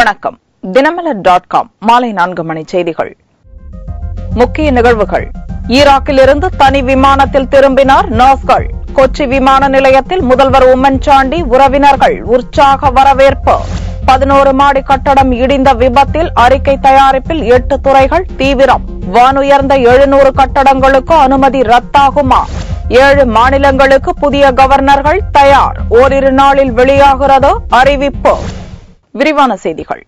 வணக்கம். தினமலர்.com மாலை 4 மணி செய்திகள். முக்கிய நிகழ்வுகள். ஈராக்கில் இருந்து தனி விமானத்தில் திரும்பினார் நர்ஸ்கள். கொச்சி விமான நிலையத்தில் முதல்வர் உம்மன் சாண்டி உறவினர்கள் உற்சாக வரவேற்பு. 11 மாடி கட்டடம் இடிந்த விபத்தில் அறிக்கை தயாரிப்பில் 8 துறைகள் தீவிரம். வானுயர்ந்த 700 கட்டடங்களுக்கு அனுமதி ரத்தாகுமா? 7 மாநிலங்களுக்கு புதிய கவர்னர்கள் தயார். ஓரிரு நாளில் வெளியாகிறது அறிவிப்பு. விரிவான செய்திகள்.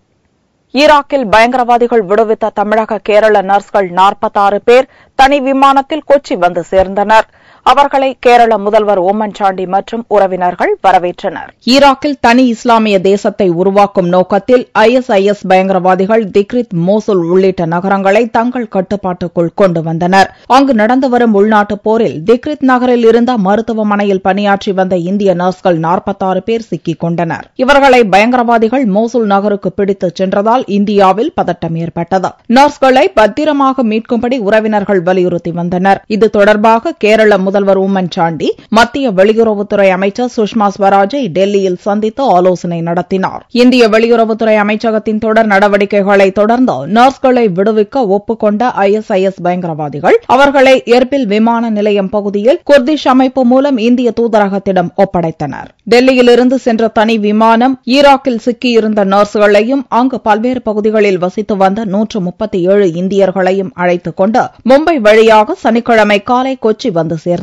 ஈராக்கில் பயங்கரவாதிகள் விடுவித்த தமிழக கேரள நர்ஸ்கள் 46 பேர் தனி விமானத்தில் கொச்சி வந்து சேர்ந்தனர். அவர்களை கேரள முதல்வர் ஓமன் சாண்டி மற்றும் உறவினர்கள் வரவேற்றனர். ஈராக்கில் தனி இஸ்லாமிய தேசத்தை உருவாக்கும் நோக்கத்தில் ISIS பயங்கரவாதிகள் திக்ரித், மோசுல் உள்ளிட்ட நகரங்களை தங்கள் கட்டுப்பாட்டுக்குள் கொண்டு வந்தனர். அங்கு நடந்து வரும் உள்நாட்டு போரில் திக்ரித் நகரில் இருந்த மருத்துவமனையில் பணியாற்றி வந்த இந்திய நர்ஸ்கள் 46 பேர் சிக்கிக் கொண்டனர். இவர்களை பயங்கரவாதிகள் மோசுல் நகருக்கு பிடித்துச் சென்றதால் இந்தியாவில் பதட்டம் ஏற்பட்டது. நர்ஸ்களை பத்திரமாக மீட்கும்படி உறவினர்கள் வலியுறுத்தி வந்தனர். இது தொடர்பாக கேரள முதல்வர் உம்மன் சாண்டி மத்திய வெளியுறவுத்துறை அமைச்சர் சுஷ்மா ஸ்வராஜை டெல்லியில் சந்தித்து ஆலோசனை நடத்தினார். இந்திய வெளியுறவுத்துறை அமைச்சகத்தின் தொடர் நடவடிக்கைகளை தொடர்ந்து நர்ஸ்களை விடுவிக்க ஒப்புக்கொண்ட ISIS பயங்கரவாதிகள் அவர்களை எர்பில் விமான நிலையம் பகுதியில் குர்திஷ் அமைப்பு மூலம் இந்திய தூதரகத்திடம் ஒப்படைத்தனர். டெல்லியிலிருந்து சென்ற தனி விமானம் ஈராக்கில் சிக்கியிருந்த நர்ஸ்களையும் அங்கு பல்வேறு பகுதிகளில் வசித்து வந்த 137 இந்தியர்களையும் அழைத்துக் கொண்டு மும்பை வழியாக சனிக்கிழமை காலை கொச்சி வந்து சேர்ந்தது.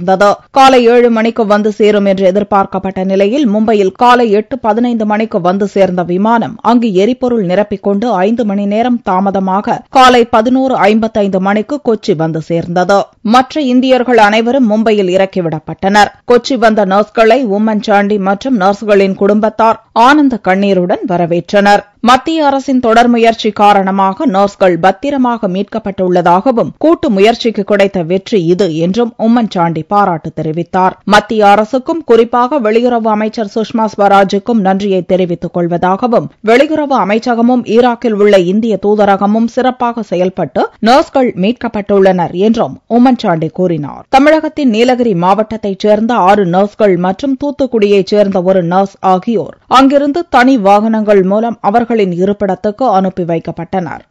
காலை 7 மணிக்கு வந்து சேரும் என்று எதிர்பார்க்கப்பட்ட நிலையில் மும்பையில் காலை 8:15 மணிக்கு வந்து சேர்ந்த விமானம் அங்கு எரிபொருள் நிரப்பிக் கொண்டு 5 மணி நேரம் தாமதமாக காலை 11:55 மணிக்கு கொச்சி வந்து சேர்ந்தது. மற்ற இந்தியர்கள் அனைவரும் மும்பையில் இறக்கிவிடப்பட்டனர். கொச்சி வந்த நர்ஸ்களை உம்மன் சாண்டி மற்றும் நர்ஸ்களின் குடும்பத்தார் ஆனந்த கண்ணீருடன் வரவேற்றனர். மத்திய அரசின் தொடர் முயற்சி காரணமாக நர்ஸ்கள் பத்திரமாக மீட்கப்பட்டுள்ளதாகவும் கூட்டு முயற்சிக்கு கிடைத்த வெற்றி இது என்றும் உம்மன் சாண்டி பாராட்டு தெரிவித்தார். மத்திய அரசுக்கும் குறிப்பாக வெளியுறவு அமைச்சர் சுஷ்மா ஸ்வராஜுக்கும் நன்றியை தெரிவித்துக் கொள்வதாகவும் வெளியுறவு அமைச்சகமும் ஈராக்கில் உள்ள இந்திய தூதரகமும் சிறப்பாக செயல்பட்டு நர்ஸ்கள் மீட்கப்பட்டுள்ளனர் என்றும் உம்மன் சாண்டி கூறினார். தமிழகத்தின் நீலகிரி மாவட்டத்தைச் சேர்ந்த 6 நர்ஸ்கள் மற்றும் தூத்துக்குடியைச் சேர்ந்த ஒரு நர்ஸ் ஆகியோர் அங்கிருந்து தனி வாகனங்கள் மூலம் அவர்களின் இருப்பிடத்துக்கு அனுப்பி வைக்கப்பட்டனர்.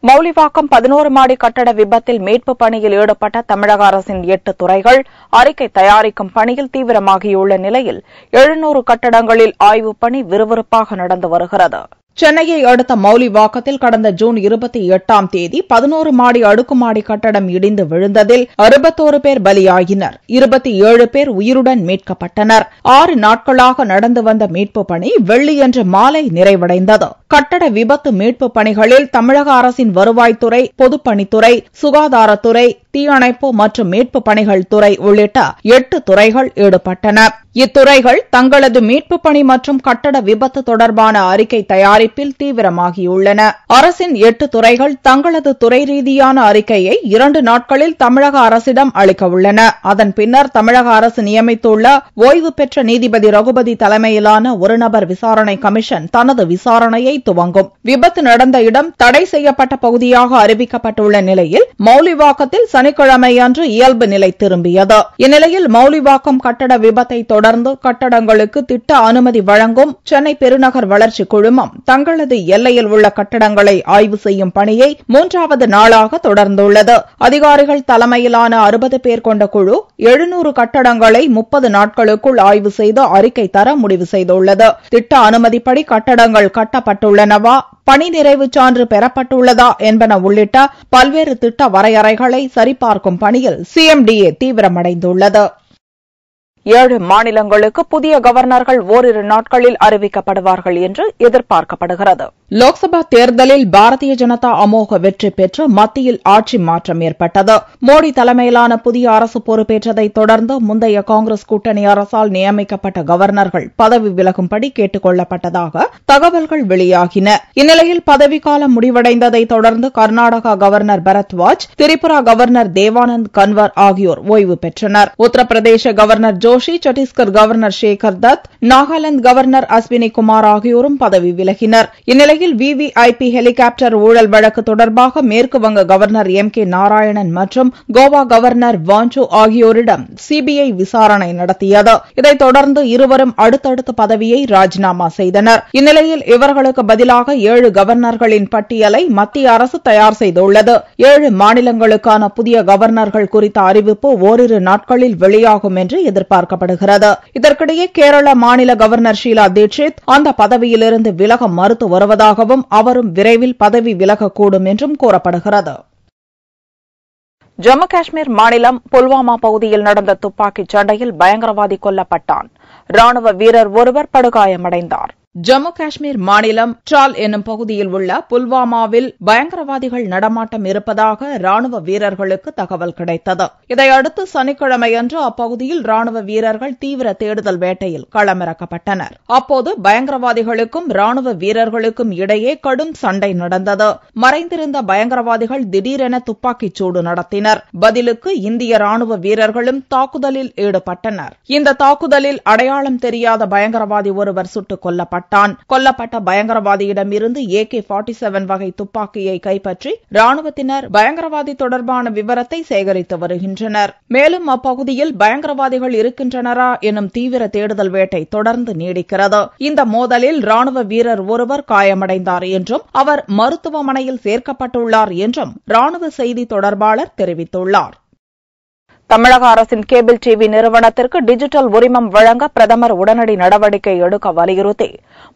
மௌலிவாக்கம் 11 மாடி கட்டட விபத்தில் மீட்பு பணியில் ஈடுபட்ட தமிழக அரசின் 8 துறைகள் அறிக்கை தயாரிக்கும் பணியில் தீவிரமாகியுள்ள நிலையில் 700 கட்டடங்களில் ஆய்வுப் பணி விறுவிறுப்பாக நடந்து வருகிறது. சென்னையை அடுத்த மௌலிவாக்கத்தில் கடந்த ஜூன் 28ஆம் தேதி 11 மாடி அடுக்குமாடி கட்டடம் இடிந்து விழுந்ததில் 61 பேர் பலியாகினர். 27 பேர் உயிருடன் மீட்கப்பட்டனர். 6 நாட்களாக நடந்து வந்த மீட்பு பணி வெள்ளியன்று மாலை நிறைவடைந்தது. கட்டட விபத்து மீட்பு பணிகளில் தமிழக அரசின் வருவாய்த்துறை, பொதுப்பணித்துறை, சுகாதாரத்துறை, தீயணைப்பு மற்றும் மீட்பு பணிகள் துறை உள்ளிட்ட 8 துறைகள் ஈடுபட்டன. இத்துறைகள் தங்களது மீட்பு பணி மற்றும் கட்டட விபத்து தொடர்பான அறிக்கை தயாரிப்பில் தீவிரமாகியுள்ளன. அரசின் 8 துறைகள் தங்களது துறை ரீதியான அறிக்கையை 2 நாட்களில் தமிழக அரசிடம் அளிக்க உள்ளன. அதன் பின்னர் தமிழக அரசு நியமித்துள்ள ஓய்வு பெற்ற நீதிபதி ரகுபதி தலைமையிலான ஒருநபர் விசாரணை கமிஷன் தனது விசாரணையை துவங்கும். விபத்து நடந்த இடம் தடை செய்யப்பட்ட பகுதியாக அறிவிக்கப்பட்டுள்ள நிலையில் மௌலிவாக்கத்தில் சனிக்கிழமை அன்று இயல்பு நிலை திரும்பியது. இந்நிலையில் மௌலிவாக்கம் கட்டட விபத்தை தொடர்ந்து கட்டடங்களுக்கு திட்ட அனுமதி வழங்கும் சென்னை பெருநகர் வளர்ச்சி குழுமம் தங்களது எல்லையில் உள்ள கட்டடங்களை ஆய்வு செய்யும் பணியை 3வது நாளாக தொடர்ந்துள்ளது. அதிகாரிகள் தலைமையிலான 60 பேர் கொண்ட குழு 700 கட்டடங்களை 30 நாட்களுக்குள் ஆய்வு செய்து அறிக்கை தர முடிவு செய்துள்ளது. திட்ட அனுமதிப்படி கட்டடங்கள் கட்டப்பட்டுள்ளனவா, பணி நிறைவு சான்று பெறப்பட்டுள்ளதா என்பன உள்ளிட்ட பல்வேறு திட்ட வரையறைகளை சரிபார்க்கும் பணியில் CMDA தீவிரமடைந்துள்ளது. 7 மாநிலங்களுக்கு புதிய கவர்னர்கள் ஓரிரு நாட்களில் அறிவிக்கப்படுவார்கள் என்று எதிர்பார்க்கப்படுகிறது. லோக்சபா தேர்தலில் பாரதிய ஜனதா அமோக வெற்றி பெற்று மத்தியில் ஆட்சி மாற்றம் ஏற்பட்டது. மோடி தலைமையிலான புதிய அரசு பொறுப்பேற்றதைத் தொடர்ந்து முந்தைய காங்கிரஸ் கூட்டணி அரசால் நியமிக்கப்பட்ட கவர்னர்கள் பதவி விலகும்படி கேட்டுக் கொள்ளப்பட்டதாக தகவல்கள் வெளியாகின. இந்நிலையில் பதவிக்காலம் முடிவடைந்ததைத் தொடர்ந்து கர்நாடகா கவர்னர் பரத்வாஜ், திரிபுரா கவர்னர் தேவானந்த் கன்வர் ஆகியோர் ஓய்வு பெற்றனர். உத்தரப்பிரதேச கவர்னர் ஜோஷி, சத்தீஸ்கர் கவர்னர் சேகர் தத், நாகாலாந்து கவர்னர் அஸ்வினி குமார் ஆகியோரும் பதவி விலகினர். இந்நிலையில் இந்நிலையில் விவிஐபி ஹெலிகாப்டர் ஊழல் வழக்கு தொடர்பாக மேற்கு வங்க கவர்னர் M.K. நாராயணன் மற்றும் கோவா கவர்னர் வாஞ்சு ஆகியோரிடம் சிபிஐ விசாரணை நடத்தியது. இதைத் தொடர்ந்து இருவரும் அடுத்தடுத்த பதவியை ராஜினாமா செய்தனர். இந்நிலையில் இவர்களுக்கு பதிலாக 7 கவர்னர்களின் பட்டியலை மத்திய அரசு தயார் செய்துள்ளது. 7 மாநிலங்களுக்கான புதிய கவர்னர்கள் குறித்த அறிவிப்பு ஓரிரு நாட்களில் வெளியாகும் என்று எதிர்பார்க்கப்படுகிறது. இதற்கிடையே கேரள மாநில கவர்னர் ஷீலா தீட்சித் அந்த பதவியிலிருந்து விலக மறுத்து வருவதாகவும் அவரும் விரைவில் பதவி விலகக்கூடும் என்றும் கூறப்படுகிறது. ஜம்மு காஷ்மீர் மாநிலம் புல்வாமா பகுதியில் நடந்த துப்பாக்கிச் சண்டையில் பயங்கரவாதி கொல்லப்பட்டான். ராணுவ வீரர் ஒருவர் படுகாயமடைந்தார். ஜம்மு காஷ்மீர் மாநிலம் ட்ரால் என்னும் பகுதியில் உள்ள புல்வாமாவில் பயங்கரவாதிகள் நடமாட்டம் இருப்பதாக ராணுவ வீரர்களுக்கு தகவல் கிடைத்தது. இதையடுத்து சனிக்கிழமையன்று அப்பகுதியில் ராணுவ வீரர்கள் தீவிர தேடுதல் வேட்டையில் களமிறக்கப்பட்டனர். அப்போது பயங்கரவாதிகளுக்கும் ராணுவ வீரர்களுக்கும் இடையே கடும் சண்டை நடந்தது. மறைந்திருந்த பயங்கரவாதிகள் திடீரென துப்பாக்கிச் சூடு நடத்தினர். பதிலுக்கு இந்திய ராணுவ வீரர்களும் தாக்குதலில் ஈடுபட்டனர். இந்த தாக்குதலில் அடையாளம் தெரியாத பயங்கரவாதி ஒருவர் சுட்டுக் கொல்லப்பட்டார். கொல்லப்பட்ட பயங்கரவாதியிடமிருந்து AK-47 வகை துப்பாக்கியை கைப்பற்றி ராணுவத்தினர் பயங்கரவாதி தொடர்பான விவரத்தை சேகரித்து வருகின்றனர். மேலும் அப்பகுதியில் பயங்கரவாதிகள் இருக்கின்றனரா எனும் தீவிர தேடுதல் வேட்டை தொடர்ந்து நீடிக்கிறது. இந்த மோதலில் ராணுவ வீரர் ஒருவர் காயமடைந்தார் என்றும் அவர் மருத்துவமனையில் சேர்க்கப்பட்டுள்ளார் என்றும் ராணுவ செய்தி தொடர்பாளர் தெரிவித்துள்ளார். தமிழக அரசின் கேபிள் டிவி நிறுவனத்திற்கு டிஜிட்டல் உரிமம் வழங்க பிரதமர் உடனடி நடவடிக்கை எடுக்க வலியுறுத்தி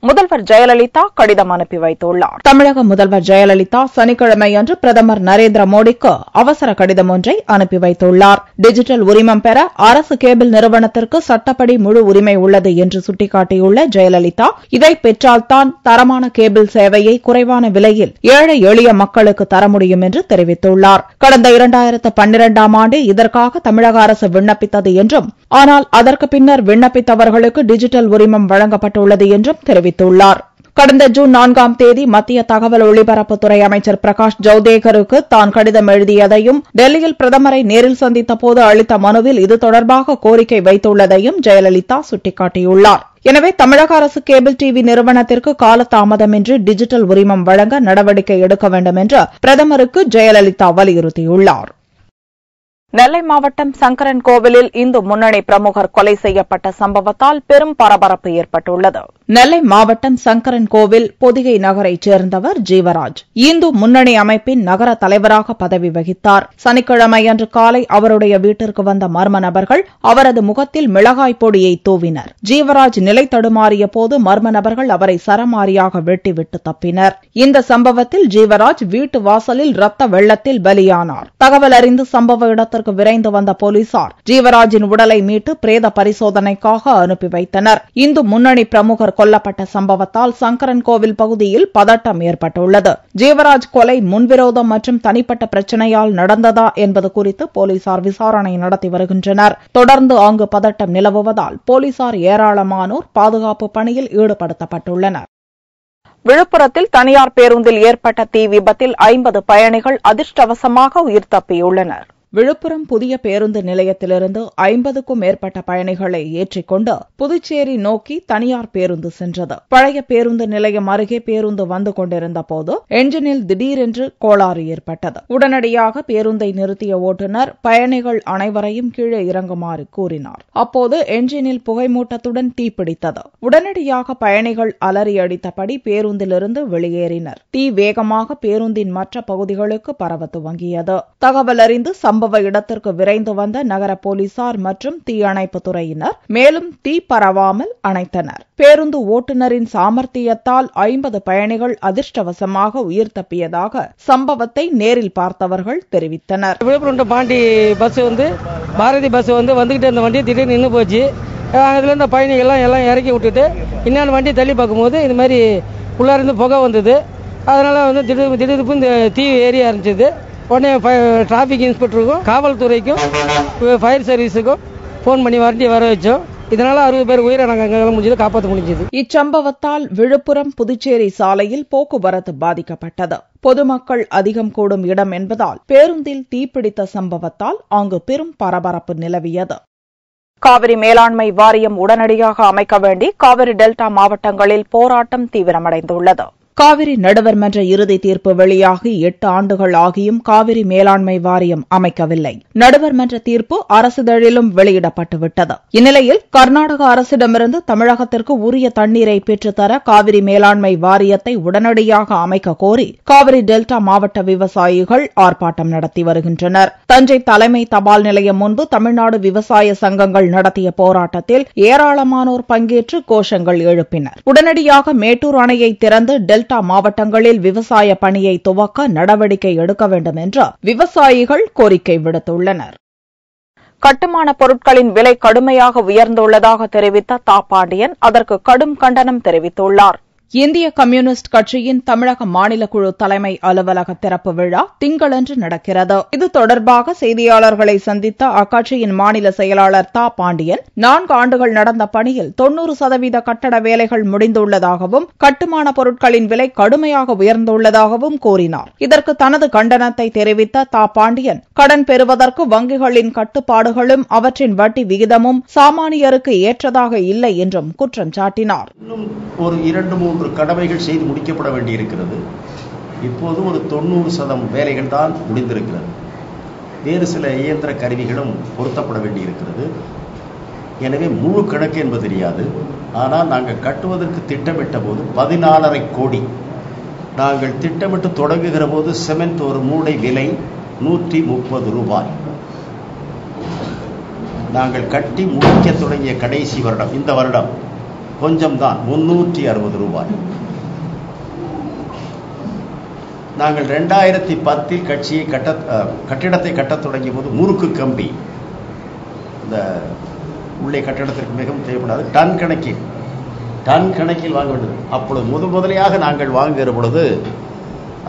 முதல்வர் ஜெயலலிதா கடிதம் அனுப்பி வைத்துள்ளார். தமிழக முதல்வர் ஜெயலலிதா சனிக்கிழமையன்று பிரதமர் நரேந்திர மோடிக்கு அவசர கடிதம் ஒன்றை அனுப்பி வைத்துள்ளார். டிஜிட்டல் உரிமம் பெற அரசு கேபிள் நிறுவனத்திற்கு சட்டப்படி முழு உரிமை உள்ளது என்று சுட்டிக்காட்டியுள்ள ஜெயலலிதா, இதை பெற்றால்தான் தரமான கேபிள் சேவையை குறைவான விலையில் ஏழை எளிய மக்களுக்கு தர முடியும் என்று தெரிவித்துள்ளார். கடந்த 2012ஆம் ஆண்டு இதற்காக தமிழக அரசு விண்ணப்பித்தது என்றும், ஆனால் அதற்கு பின்னர் விண்ணப்பித்தவர்களுக்கு டிஜிட்டல் உரிமம் வழங்கப்பட்டுள்ளது என்றும் தெரிவித்துள்ளார். கடந்த ஜூன் 4ஆம் தேதி மத்திய தகவல் ஒலிபரப்புத்துறை அமைச்சர் பிரகாஷ் ஜவ்டேகருக்கு தான் கடிதம் எழுதியதையும், டெல்லியில் பிரதமரை நேரில் சந்தித்த போது அளித்த மனுவில் இது தொடர்பாக கோரிக்கை வைத்துள்ளதையும் ஜெயலலிதா சுட்டிக்காட்டியுள்ளார். எனவே தமிழக அரசு கேபிள் டிவி நிறுவனத்திற்கு காலதாமதமின்றி டிஜிட்டல் உரிமம் வழங்க நடவடிக்கை எடுக்க வேண்டும் என்று பிரதமருக்கு ஜெயலலிதா வலியுறுத்தியுள்ளார். நெல்லை மாவட்டம் சங்கரன் கோவிலில் இந்து முன்னணி பிரமுகர் கொலை செய்யப்பட்ட சம்பவத்தால் பெரும் பரபரப்பு ஏற்பட்டுள்ளது. நெல்லை மாவட்டம் சங்கரன் கோவில் பொதிகை நகரைச் சேர்ந்தவர் ஜீவராஜ் இந்து முன்னணி அமைப்பின் நகர தலைவராக பதவி வகித்தார். சனிக்கிழமையன்று காலை அவருடைய வீட்டிற்கு வந்த மர்ம நபர்கள் அவரது முகத்தில் மிளகாய் பொடியை தூவினர். ஜீவராஜ் நிலை தடுமாறிய போது மர்ம நபர்கள் அவரை சரமாரியாக வெட்டிவிட்டு தப்பினர். இந்த சம்பவத்தில் ஜீவராஜ் வீட்டு வாசலில் ரத்த வெள்ளத்தில் பலியானார். தகவல் அறிந்து சம்பவ இடத்திற்கு விரைந்து வந்த போலீசார் ஜீவராஜின் உடலை மீட்டு பிரேத பரிசோதனைக்காக அனுப்பி வைத்தனர். இந்து முன்னணி பிரமுகர் கொல்லப்பட்ட சம்பவத்தால் சங்கரன் கோவில் பகுதியில் பதட்டம் ஏற்பட்டுள்ளது. ஜீவராஜ் கொலை முன்விரோதம் மற்றும் தனிப்பட்ட பிரச்சினையால் நடந்ததா என்பது குறித்து போலீசார் விசாரணை நடத்தி வருகின்றனர். தொடர்ந்து அங்கு பதட்டம் நிலவுவதால் போலீசார் ஏராளமானோர் பாதுகாப்பு பணியில் ஈடுபடுத்தப்பட்டுள்ளனர். விழுப்புரத்தில் தனியார் பேருந்தில் ஏற்பட்ட தீ விபத்தில் 50 பயணிகள் அதிர்ஷ்டவசமாக உயிர் தப்பியுள்ளனர். விழுப்புரம் புதிய பேருந்து நிலையத்திலிருந்து 50க்கும் மேற்பட்ட பயணிகளை ஏற்றிக்கொண்டு புதுச்சேரி நோக்கி தனியார் பேருந்து சென்றது. பழைய பேருந்து நிலையம் அருகே பேருந்து வந்து கொண்டிருந்த போது என்ஜினில் திடீரென்று கோளாறு ஏற்பட்டது. உடனடியாக பேருந்தை நிறுத்திய ஓட்டுநர் பயணிகள் அனைவரையும் கீழே இறங்குமாறு கூறினார். அப்போது என்ஜினில் புகைமூட்டத்துடன் தீப்பிடித்தது. உடனடியாக பயணிகள் அலறி அடித்தபடி பேருந்திலிருந்து வெளியேறினர். தீ வேகமாக பேருந்தின் மற்ற பகுதிகளுக்கு பரவ துவங்கியது. தகவல் அறிந்து சம்பவ இடத்திற்கு விரைந்து வந்த நகர போலீசார் மற்றும் தீயணைப்பு துறையினர் மேலும் தீ பரவாமல் அணைத்தனர். பேருந்து ஓட்டுநரின் சாமர்த்தியத்தால் 50 பயணிகள் அதிர்ஷ்டவசமாக உயிர் தப்பியதாக சம்பவத்தை நேரில் பார்த்தவர்கள் தெரிவித்தனர். விழுப்புரம் பாண்டி பஸ் பாரதி பஸ் வந்துகிட்டு இருந்த வண்டி திடீர்னு நின்று போச்சு. அதுல இருந்த பயணிகள் எல்லாம் இறக்கி விட்டுட்டு இன்னொரு வண்டி தள்ளி பார்க்கும்போது இது மாதிரி உள்ளாருந்து புகை வந்தது. அதனால திடீர்னு இந்த தீ ஏறி ஆரம்பிச்சது. உடனே டிராபிக் இன்ஸ்பெக்டருக்கும் காவல்துறைக்கும் ஃபயர் சர்வீஸுக்கும் போன் பண்ணி வண்டி வர வச்சோம். இதனால 60 பேர் உயிரை நாங்கள் காப்பாற்ற முடிஞ்சது. இச்சம்பவத்தால் விழுப்புரம் புதுச்சேரி சாலையில் போக்குவரத்து பாதிக்கப்பட்டது. பொதுமக்கள் அதிகம் கூடும் இடம் என்பதால் பேருந்தில் தீப்பிடித்த சம்பவத்தால் அங்கு பெரும் பரபரப்பு நிலவியது. காவிரி மேலாண்மை வாரியம் உடனடியாக அமைக்க வேண்டி காவிரி டெல்டா மாவட்டங்களில் போராட்டம் தீவிரமடைந்துள்ளது. காவிரி நடுவர்மன்ற இறுதி தீர்ப்பு வெளியாகி 8 ஆண்டுகள் ஆகியும் காவிரி மேலாண்மை வாரியம் அமைக்கவில்லை. நடுவர்மன்ற தீர்ப்பு அரசிதழிலும் வெளியிடப்பட்டுவிட்டது. இந்நிலையில் கர்நாடக அரசிடமிருந்து தமிழகத்திற்கு உரிய தண்ணீரை பெற்றுத்தர காவிரி மேலாண்மை வாரியத்தை உடனடியாக அமைக்க கோரி காவிரி டெல்டா மாவட்ட விவசாயிகள் ஆர்ப்பாட்டம் நடத்தி வருகின்றனர். தஞ்சை தலைமை தபால் நிலையம் முன்பு தமிழ்நாடு விவசாய சங்கங்கள் நடத்திய போராட்டத்தில் ஏராளமானோர் பங்கேற்று கோஷங்கள் எழுப்பினர். உடனடியாக மேட்டூர் அணையை திறந்து டெல்டா மாவட்டங்களில் விவசாய பணியை துவக்க நடவடிக்கை எடுக்க வேண்டும் என்று விவசாயிகள் கோரிக்கை விடுத்துள்ளனர். கட்டுமான பொருட்களின் விலை கடுமையாக உயர்ந்துள்ளதாக தெரிவித்த தா பாண்டியன் அதற்கு கடும் கண்டனம் தெரிவித்துள்ளார். இந்திய கம்யூனிஸ்ட் கட்சியின் தமிழக மாநில குழு தலைமை அலுவலக திறப்பு விழா திங்களன்று நடக்கிறது. இது தொடர்பாக செய்தியாளர்களை சந்தித்த அக்கட்சியின் மாநில செயலாளர் தா பாண்டியன் 4 ஆண்டுகள் நடந்த பணியில் 90% கட்டட வேலைகள் முடிந்துள்ளதாகவும் கட்டுமான பொருட்களின் விலை கடுமையாக உயர்ந்துள்ளதாகவும் கூறினார். இதற்கு தனது கண்டனத்தை தெரிவித்த தா பாண்டியன் கடன் பெறுவதற்கு வங்கிகளின் கட்டுப்பாடுகளும் அவற்றின் வட்டி விகிதமும் சாமானியருக்கு ஏற்றதாக இல்லை என்றும் குற்றம் சாட்டினார். ஒரு 2-3 கடமைகள் செய்து முடிக்கப்பட வேண்டியிருக்கிறது. இப்போது ஒரு 90% வேலைகள் தான் முடிந்திருக்கிறது. வேறு சில இயந்திர கருவிகளும் பொருத்தப்பட வேண்டியிருக்கிறது. எனவே முழு கணக்கு என்பது தெரியாது. ஆனால் நாங்கள் கட்டுவதற்கு திட்டமிட்ட போது 14.5 கோடி. நாங்கள் திட்டமிட்டு தொடங்குகிற போது சிமெண்ட் ஒரு மூடை விலை 130 ரூபாய். நாங்கள் கட்டி முடிக்க தொடங்கிய கடைசி வருடம் இந்த வருடம் கொஞ்சம் தான் 360 ரூபாய். நாங்கள் 2010 கட்டிடத்தை கட்டத் தொடங்கிய போது முறுக்கு கம்பி இந்த உள்ளே கட்டிடத்திற்கு மிகவும் தேவைப்படாது. டன் கணக்கில் வாங்க வேண்டியது. அப்பொழுது முதலையாக நாங்கள் வாங்குகிற பொழுது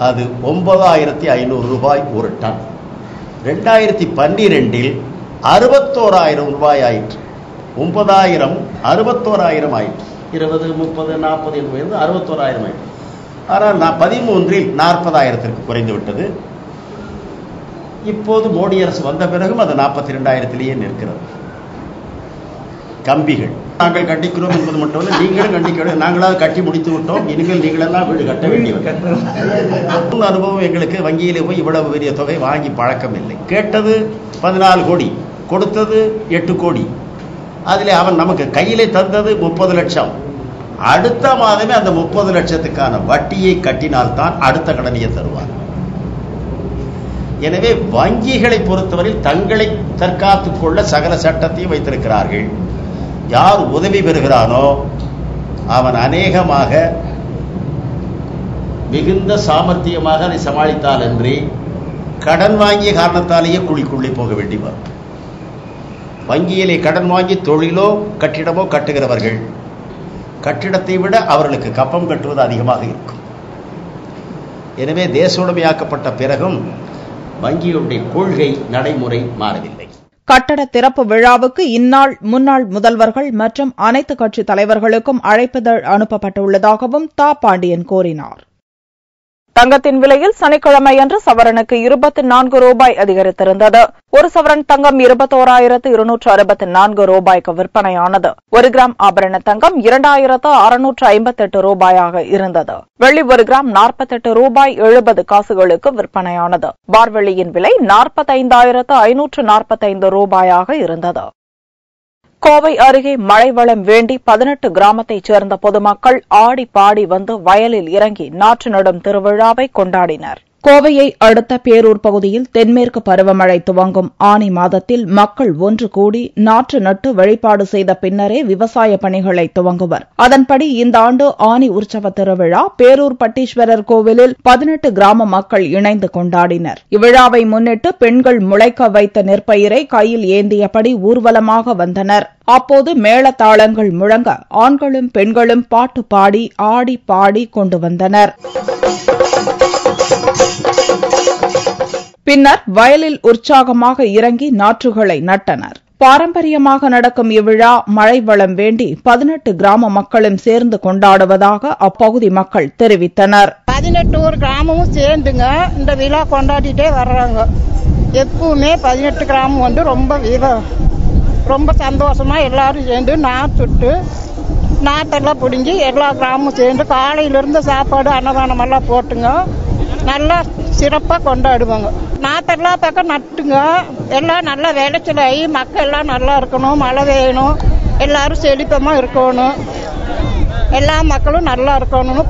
அது 9,500 ரூபாய் ஒரு டன். 2012 61,000 ரூபாய் ஆயிற்று. 9,000 61,000 ஆயிற்று. 20, 30, 40 என்று 61,000 ஆயிற்று. ஆனால் 13 40,000 குறைந்து விட்டது. இப்போது மோடி அரசு வந்த பிறகும் அது 42,000 நிற்கிறது. கம்பிகள் நாங்கள் கட்டிக்கிறோம் என்பது மட்டுமல்ல, நீங்களும் கட்டிக்க. நாங்களாவது கட்டி முடித்து விட்டோம். இனிமேல் நீங்களெல்லாம் வீடு கட்ட வேண்டியவர். அனுபவம் எங்களுக்கு. வங்கியிலே போய் இவ்வளவு பெரிய தொகை வாங்கி பழக்கம் இல்லை. கேட்டது 14 கோடி, கொடுத்தது 8 கோடி. அதில் அவன் நமக்கு கையிலே தந்தது 30 லட்சம். அடுத்த மாதமே அந்த 30 லட்சத்துக்கான வட்டியை கட்டினால்தான் அடுத்த கடனையை தருவார். எனவே வங்கிகளை பொறுத்தவரை தங்களை தற்காத்துக் கொள்ள சகல சட்டத்தையும் வைத்திருக்கிறார்கள். யார் உதவி பெறுகிறானோ அவன் அநேகமாக மிகுந்த சாமர்த்தியமாக அதை சமாளித்தால் அன்றி கடன் வாங்கிய காரணத்தாலேயே குழிக்குள்ளே போக வேண்டி வரும். வங்கியிலே கடன் வாங்கி தொழிலோ கட்டிடமோ கட்டுகிறவர்கள் கட்டிடத்தை விட அவர்களுக்கு கப்பம் கட்டுவது அதிகமாக இருக்கும். எனவே தேசோடமையாக்கப்பட்ட பிறகும் வங்கியுடைய கொள்கை நடைமுறை மாறவில்லை. கட்டட திறப்பு விழாவுக்கு இந்நாள் முன்னாள் முதல்வர்கள் மற்றும் அனைத்து கட்சி தலைவர்களுக்கும் அழைப்புதழ் அனுப்பப்பட்டுள்ளதாகவும் தா பாண்டியன் கூறினார். தங்கத்தின் விலையில் சனிக்கிழமையன்று சவரனுக்கு 24 ரூபாய் அதிகரித்திருந்தது. ஒரு சவரன் தங்கம் 21,264 ரூபாய்க்கு விற்பனையானது. 1 கிராம் ஆபரண தங்கம் 2,658 ரூபாயாக இருந்தது. வெள்ளி 1 கிராம் 48 ரூபாய் 70 காசுகளுக்கு விற்பனையானது. பார்வெள்ளியின் விலை 45,545 ரூபாயாக இருந்தது. கோவை அருகே மழை வளம் வேண்டி 18 கிராமத்தைச் சேர்ந்த பொதுமக்கள் ஆடி பாடி வந்து வயலில் இறங்கி நாற்று நடும் திருவிழாவை கொண்டாடினர். கோவையை அடுத்த பேரூர் பகுதியில் தென்மேற்கு பருவமழை துவங்கும் ஆனி மாதத்தில் மக்கள் ஒன்று கூடி நாற்று நட்டு வழிபாடு செய்த பின்னரே விவசாய பணிகளை துவங்குவர். அதன்படி இந்த ஆண்டு ஆனி உற்சவ திருவிழா பேரூர் பட்டீஸ்வரர் கோவிலில் 18 கிராம மக்கள் இணைந்து கொண்டாடினர். இவ்விழாவை முன்னிட்டு பெண்கள் முளைக்க வைத்த நெற்பயிரை கையில் ஏந்தியபடி ஊர்வலமாக வந்தனர். அப்போது மேளதாளங்கள் முழங்க ஆண்களும் பெண்களும் பாட்டு பாடி ஆடி பாடி கொண்டு வந்தனர். பின்னர் வயலில் உற்சாகமாக இறங்கி நாற்றுகளை நட்டனர். பாரம்பரியமாக நடக்கும் இவ்விழா மழை வளம் வேண்டி 18 கிராம மக்களும் சேர்ந்து கொண்டாடுவதாக அப்பகுதி மக்கள் தெரிவித்தனர். 18 கிராமமும் சேர்ந்துங்க இந்த விழா கொண்டாடிட்டே வர்றாங்க. எப்பவுமே 18 கிராமம் வந்து ரொம்ப சந்தோஷமா எல்லாரும் சேர்ந்து நாற்றுட்டு நாத்தெல்லாம் பிடுங்கி எல்லா கிராமமும் சேர்ந்து காலையிலேருந்து சாப்பாடு அன்னதானம் எல்லாம் போட்டுங்க நல்லா சிறப்பாக கொண்டாடுவாங்க. நாத்தெல்லாம் பக்கம் நட்டுங்க, எல்லாம் நல்லா விளைச்சலாகி மக்கள் எல்லாம் நல்லா இருக்கணும், மழை பெய்யணும், எல்லாரும் செழிப்பமாக இருக்கணும், எல்லா மக்களும் நல்லா இருக்கணும்னு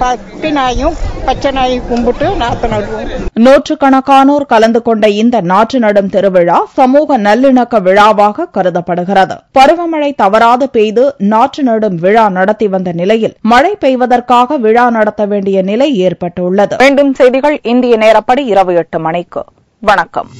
பட்டி நாயும் பச்சை நாயும் கும்பிட்டு நாற்று நடுவோம். நூற்றுக்கணக்கானோர் கலந்து கொண்ட இந்த நாற்று நடும் திருவிழா சமூக நல்லிணக்க விழாவாக கருதப்படுகிறது. பருவமழை தவறாது பெய்து நாற்று நடும் விழா நடத்தி வந்த நிலையில் மழை பெய்வதற்காக விழா நடத்த வேண்டிய நிலை ஏற்பட்டுள்ளது. மீண்டும் செய்திகள் இந்திய நேரப்படி இரவு 8 மணிக்கு. வணக்கம்.